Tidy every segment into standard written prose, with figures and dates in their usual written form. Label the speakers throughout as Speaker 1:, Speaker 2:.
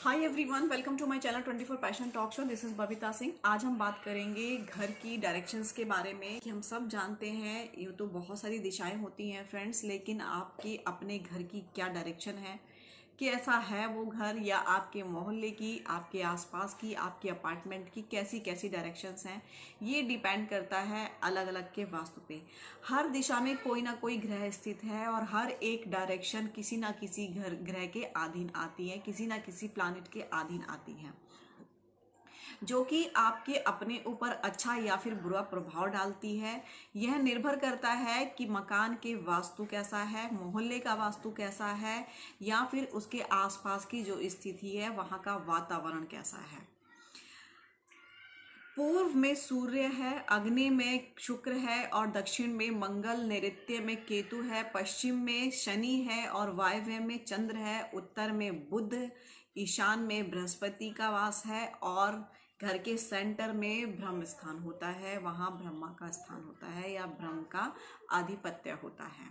Speaker 1: Hi everyone, welcome to my channel 24 passion talk show. This is Babita Singh. आज हम बात करेंगे घर की डायरेक्शंस के बारे में कि हम सब जानते हैं यूँ तो बहुत सारी दिशाएं होती हैं फ्रेंड्स, लेकिन आपके अपने घर की क्या डायरेक्शन है, कैसा है वो घर, या आपके मोहल्ले की, आपके आसपास की, आपके अपार्टमेंट की कैसी कैसी डायरेक्शंस हैं, ये डिपेंड करता है अलग अलग के वास्तु पे। हर दिशा में कोई ना कोई ग्रह स्थित है और हर एक डायरेक्शन किसी ना किसी ग्रह के अधीन आती है, किसी ना किसी प्लानिट के अधीन आती है, जो कि आपके अपने ऊपर अच्छा या फिर बुरा प्रभाव डालती है। यह निर्भर करता है कि मकान के वास्तु कैसा है, मोहल्ले का वास्तु कैसा है, या फिर उसके आसपास की जो स्थिति है वहाँ का वातावरण कैसा है। पूर्व में सूर्य है, अग्नि में शुक्र है और दक्षिण में मंगल, नैऋत्य में केतु है, पश्चिम में शनि है और वायव्य में चंद्र है, उत्तर में बुध, ईशान में बृहस्पति का वास है और घर के सेंटर में ब्रह्म स्थान होता है, वहाँ ब्रह्मा का स्थान होता है या ब्रह्म का आधिपत्य होता है।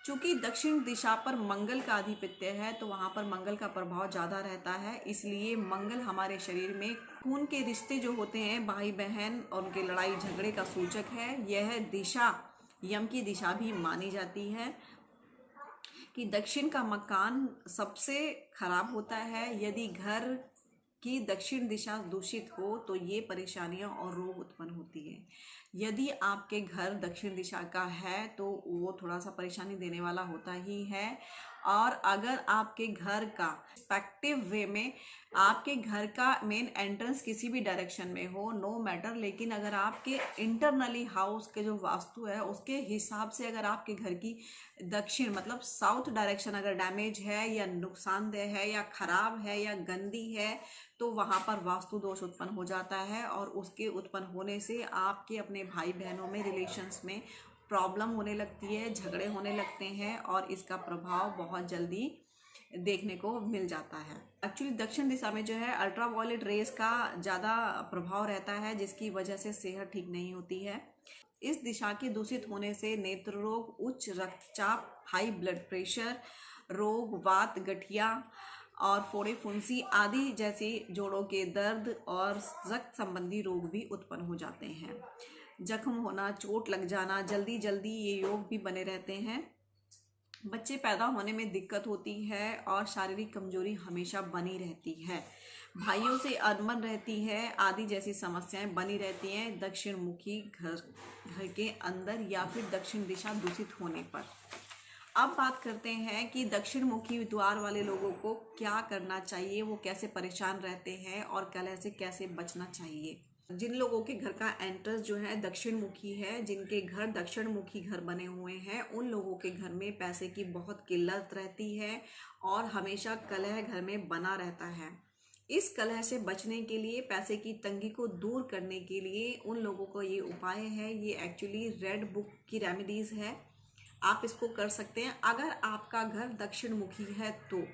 Speaker 1: चूंकि दक्षिण दिशा पर मंगल का आधिपत्य है तो वहाँ पर मंगल का प्रभाव ज़्यादा रहता है, इसलिए मंगल हमारे शरीर में खून के रिश्ते जो होते हैं, भाई बहन और उनके लड़ाई झगड़े का सूचक है। यह दिशा यम की दिशा भी मानी जाती है कि दक्षिण का मकान सबसे खराब होता है। यदि घर की दक्षिण दिशा दूषित हो तो ये परेशानियां और रोग उत्पन्न होती है। यदि आपके घर दक्षिण दिशा का है तो वो थोड़ा सा परेशानी देने वाला होता ही है। और अगर आपके घर का रिस्पेक्टिव वे में आपके घर का मेन एंट्रेंस किसी भी डायरेक्शन में हो, नो मैटर, लेकिन अगर आपके इंटरनली हाउस के जो वास्तु है उसके हिसाब से अगर आपके घर की दक्षिण मतलब साउथ डायरेक्शन अगर डैमेज है या नुकसानदेह है या खराब है या गंदी है तो वहाँ पर वास्तु दोष उत्पन्न हो जाता है और उसके उत्पन्न होने से आपके अपने भाई बहनों में रिलेशंस में प्रॉब्लम होने लगती है, झगड़े होने लगते हैं और इसका प्रभाव बहुत जल्दी देखने को मिल जाता है। एक्चुअली दक्षिण दिशा में जो है अल्ट्रावायलेट रेज का ज़्यादा प्रभाव रहता है, जिसकी वजह से सेहत ठीक नहीं होती है। इस दिशा के दूषित होने से नेत्र रोग, उच्च रक्तचाप, हाई ब्लड प्रेशर रोग, वात, गठिया और फोड़े फुंसी आदि जैसे जोड़ों के दर्द और रक्त संबंधी रोग भी उत्पन्न हो जाते हैं। जख्म होना, चोट लग जाना, जल्दी जल्दी ये योग भी बने रहते हैं। बच्चे पैदा होने में दिक्कत होती है और शारीरिक कमजोरी हमेशा बनी रहती है, भाइयों से अनबन रहती है आदि जैसी समस्याएं बनी रहती हैं दक्षिण मुखी घर के अंदर या फिर दक्षिण दिशा दूषित होने पर। अब बात करते हैं कि दक्षिण मुखी द्वार वाले लोगों को क्या करना चाहिए, वो कैसे परेशान रहते हैं और कलह से कैसे बचना चाहिए। जिन लोगों के घर का एंट्रेंस जो है दक्षिण मुखी है, जिनके घर दक्षिण मुखी घर बने हुए हैं, उन लोगों के घर में पैसे की बहुत किल्लत रहती है और हमेशा कलह घर में बना रहता है। इस कलह से बचने के लिए, पैसे की तंगी को दूर करने के लिए उन लोगों का ये उपाय है, ये एक्चुअली रेड बुक की रेमेडीज है, आप इसको कर सकते हैं। अगर आपका घर दक्षिण मुखी है तो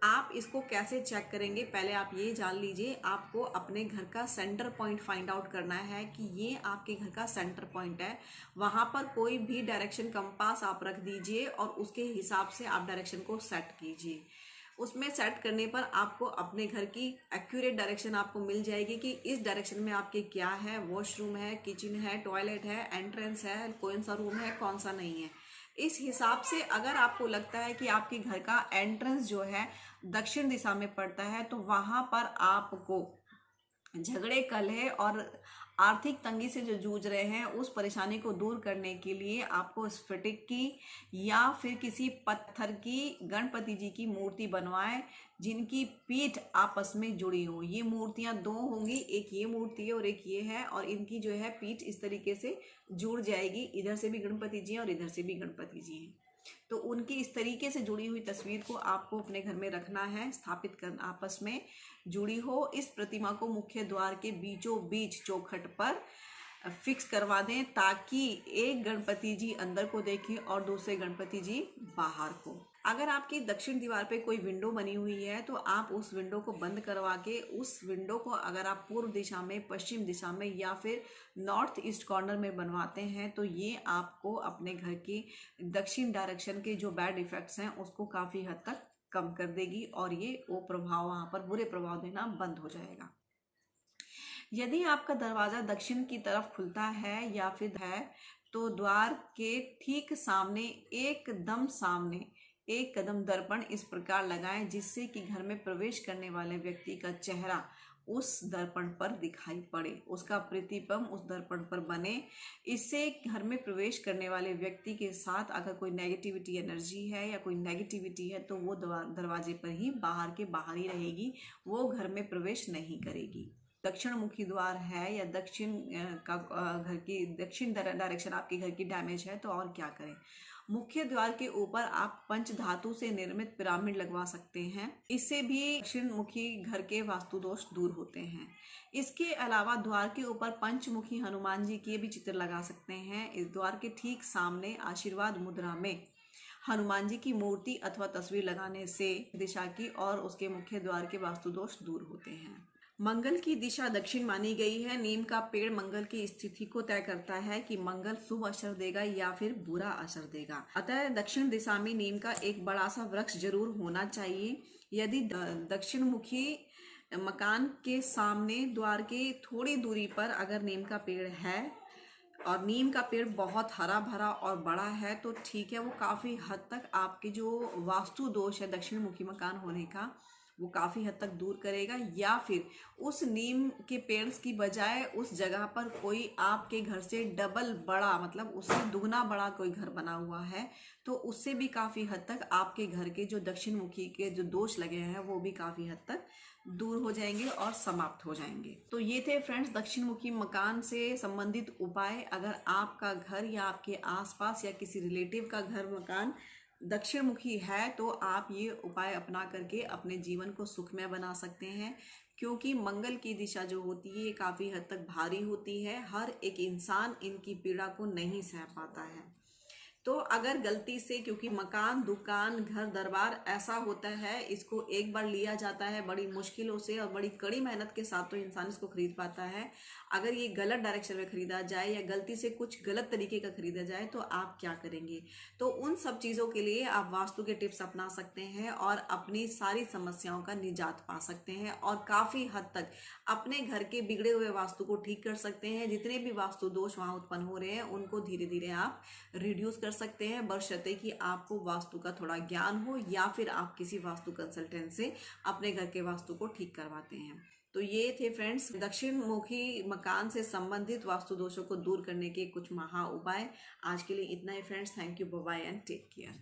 Speaker 1: आप इसको कैसे चेक करेंगे, पहले आप ये जान लीजिए। आपको अपने घर का सेंटर पॉइंट फाइंड आउट करना है कि ये आपके घर का सेंटर पॉइंट है। वहाँ पर कोई भी डायरेक्शन कंपास आप रख दीजिए और उसके हिसाब से आप डायरेक्शन को सेट कीजिए। उसमें सेट करने पर आपको अपने घर की एक्यूरेट डायरेक्शन आपको मिल जाएगी कि इस डायरेक्शन में आपके क्या है, वॉशरूम है, किचन है, टॉयलेट है, एंट्रेंस है, कौन सा रूम है, कौन सा नहीं है। इस हिसाब से अगर आपको लगता है कि आपके घर का एंट्रेंस जो है दक्षिण दिशा में पड़ता है तो वहां पर आपको झगड़े, कलह और आर्थिक तंगी से जो जूझ रहे हैं उस परेशानी को दूर करने के लिए आपको स्फटिक की या फिर किसी पत्थर की गणपति जी की मूर्ति बनवाएं जिनकी पीठ आपस में जुड़ी हो। ये मूर्तियां दो होंगी, एक ये मूर्ति है और एक ये है, और इनकी जो है पीठ इस तरीके से जुड़ जाएगी, इधर से भी गणपति जी हैं और इधर से भी गणपति जी हैं। तो उनकी इस तरीके से जुड़ी हुई तस्वीर को आपको अपने घर में रखना है, स्थापित करना, आपस में जुड़ी हो। इस प्रतिमा को मुख्य द्वार के बीचों बीच चौखट पर फिक्स करवा दें ताकि एक गणपति जी अंदर को देखें और दूसरे गणपति जी बाहर को। अगर आपकी दक्षिण दीवार पे कोई विंडो बनी हुई है तो आप उस विंडो को बंद करवा के उस विंडो को अगर आप पूर्व दिशा में, पश्चिम दिशा में या फिर नॉर्थ ईस्ट कॉर्नर में बनवाते हैं तो ये आपको अपने घर की दक्षिण डायरेक्शन के जो बैड इफेक्ट्स हैं उसको काफ़ी हद तक कम कर देगी और ये वो प्रभाव, वहां पर बुरे प्रभाव देना बंद हो जाएगा। यदि आपका दरवाजा दक्षिण की तरफ खुलता है या फिर है, तो द्वार के ठीक सामने, एकदम सामने एक कदम दर्पण इस प्रकार लगाएं जिससे कि घर में प्रवेश करने वाले व्यक्ति का चेहरा उस दर्पण पर दिखाई पड़े, उसका प्रतिबिंब उस दर्पण पर बने। इससे घर में प्रवेश करने वाले व्यक्ति के साथ अगर कोई नेगेटिविटी एनर्जी है या कोई नेगेटिविटी है तो वो दरवाजे पर ही बाहर के बाहर ही रहेगी, वो घर में प्रवेश नहीं करेगी। दक्षिण मुखी द्वार है या दक्षिण घर की दक्षिण डायरेक्शन आपके घर की डैमेज है तो और क्या करें। मुख्य द्वार के ऊपर आप पंच धातु से निर्मित पिरामिड लगवा सकते हैं, इससे भी दक्षिण मुखी घर के वास्तु दोष दूर होते हैं। इसके अलावा द्वार के ऊपर पंचमुखी हनुमान जी के भी चित्र लगा सकते हैं। इस द्वार के ठीक सामने आशीर्वाद मुद्रा में हनुमान जी की मूर्ति अथवा तस्वीर लगाने से दिशा की और उसके मुख्य द्वार के वास्तु दोष दूर होते हैं। मंगल की दिशा दक्षिण मानी गई है। नीम का पेड़ मंगल की स्थिति को तय करता है कि मंगल शुभ असर देगा या फिर बुरा असर देगा। अतः दक्षिण दिशा में नीम का एक बड़ा सा वृक्ष जरूर होना चाहिए। यदि दक्षिण मुखी मकान के सामने द्वार के थोड़ी दूरी पर अगर नीम का पेड़ है और नीम का पेड़ बहुत हरा भरा और बड़ा है तो ठीक है, वो काफ़ी हद तक आपके जो वास्तु दोष है दक्षिण मुखी मकान होने का वो काफ़ी हद तक दूर करेगा। या फिर उस नीम के पेड़ की बजाय उस जगह पर कोई आपके घर से डबल बड़ा, मतलब उससे दुगना बड़ा कोई घर बना हुआ है तो उससे भी काफ़ी हद तक आपके घर के जो दक्षिण मुखी के जो दोष लगे हैं वो भी काफ़ी हद तक दूर हो जाएंगे और समाप्त हो जाएंगे। तो ये थे फ्रेंड्स दक्षिण मुखी मकान से संबंधित उपाय। अगर आपका घर या आपके आसपास या किसी रिलेटिव का घर मकान दक्षिण मुखी है तो आप ये उपाय अपना करके अपने जीवन को सुखमय बना सकते हैं, क्योंकि मंगल की दिशा जो होती है ये काफ़ी हद तक भारी होती है। हर एक इंसान इनकी पीड़ा को नहीं सह पाता है। तो अगर गलती से, क्योंकि मकान, दुकान, घर, दरबार ऐसा होता है, इसको एक बार लिया जाता है बड़ी मुश्किलों से और बड़ी कड़ी मेहनत के साथ तो इंसान इसको खरीद पाता है। अगर ये गलत डायरेक्शन में खरीदा जाए या गलती से कुछ गलत तरीके का खरीदा जाए तो आप क्या करेंगे। तो उन सब चीज़ों के लिए आप वास्तु के टिप्स अपना सकते हैं और अपनी सारी समस्याओं का निजात पा सकते हैं और काफ़ी हद तक अपने घर के बिगड़े हुए वास्तु को ठीक कर सकते हैं। जितने भी वास्तु दोष वहाँ उत्पन्न हो रहे हैं उनको धीरे धीरे आप रिड्यूस कर सकते हैं, बशर्ते कि आपको वास्तु का थोड़ा ज्ञान हो या फिर आप किसी वास्तु कंसल्टेंट से अपने घर के वास्तु को ठीक करवाते हैं। तो ये थे फ्रेंड्स दक्षिण मुखी मकान से संबंधित वास्तु दोषों को दूर करने के कुछ महा उपाय। आज के लिए इतना ही friends. Thank you, bye bye and take care.